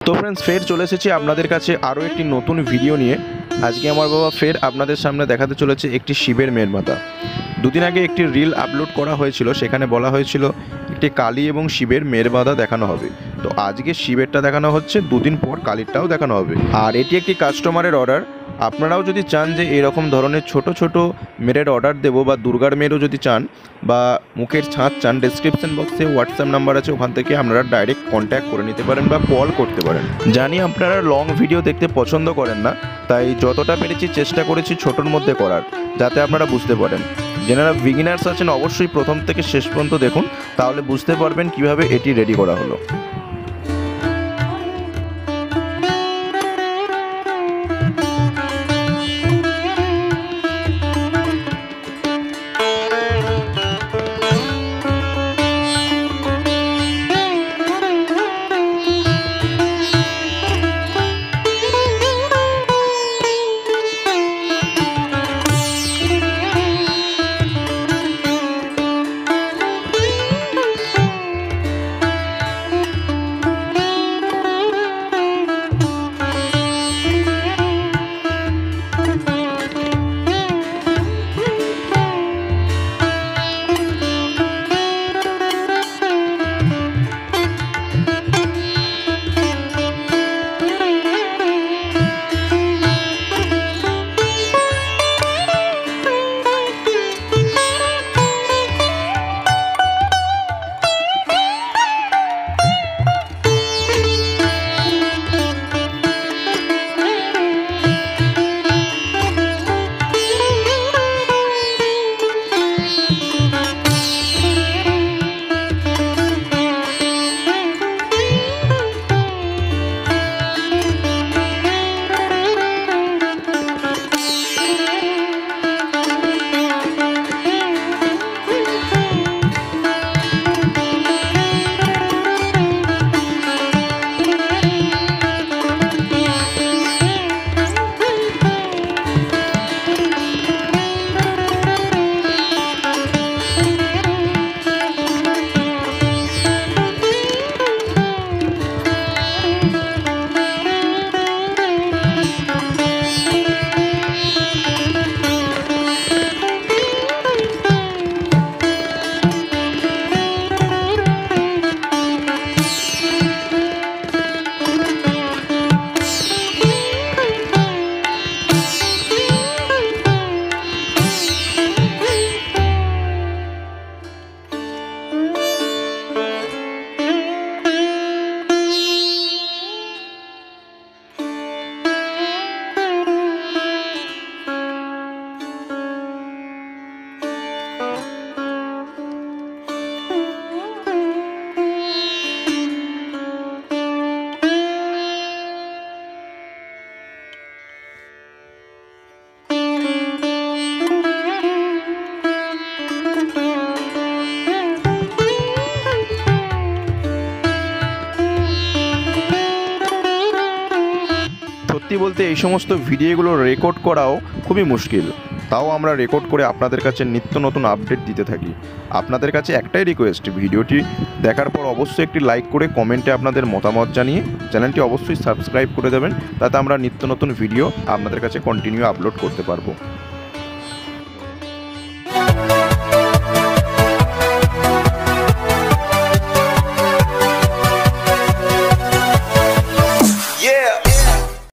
তো फ्रेंड्स ফের চলে এসেছি আপনাদের কাছে আরও একটি নতুন ভিডিও নিয়ে। আজকে আমার বাবা ফের আপনাদের সামনে দেখাতে চলেছে একটি শিবের মেরমাথা। দুদিন আগে একটি রিল আপলোড করা হয়েছিল, সেখানে বলা হয়েছিল একটি কালী এবং শিবের মেরমাথা দেখানো হবে। তো আজকে শিবেরটা দেখানো হচ্ছে, দুদিন পর কালীরটাও দেখানো হবে। আর এটি একটি কাস্টমারের অর্ডার। আপনারাও যদি চান যে এরকম ধরনের ছোট ছোট মেয়ের অর্ডার দেবো বা দুর্গার মেয়েরও যদি চান বা মুখের ছাঁচ চান, ডেসক্রিপশন বক্সে হোয়াটসঅ্যাপ নাম্বার আছে, ওখান থেকে আপনারা ডাইরেক্ট কন্ট্যাক্ট করে নিতে পারেন বা কল করতে পারেন। জানি আপনারা লং ভিডিও দেখতে পছন্দ করেন না, তাই যতটা পেরেছি চেষ্টা করেছি ছোটোর মধ্যে করার, যাতে আপনারা বুঝতে পারেন। যারা বিগিনার্স আছেন অবশ্যই প্রথম থেকে শেষ পর্যন্ত দেখুন, তাহলে বুঝতে পারবেন কিভাবে এটি রেডি করা হলো। সত্যি বলতে এই সমস্ত ভিডিওগুলো রেকর্ড করাও খুবই মুশকিল, তাও আমরা রেকর্ড করে আপনাদের কাছে নিত্য নতুন আপডেট দিতে থাকি। আপনাদের কাছে একটাই রিকোয়েস্ট, ভিডিওটি দেখার পর অবশ্যই একটি লাইক করে কমেন্টে আপনাদের মতামত জানিয়ে চ্যানেলটি অবশ্যই সাবস্ক্রাইব করে দেবেন, তাতে আমরা নিত্য নতুন ভিডিও আপনাদের কাছে কন্টিনিউ আপলোড করতে পারবো। Yeah.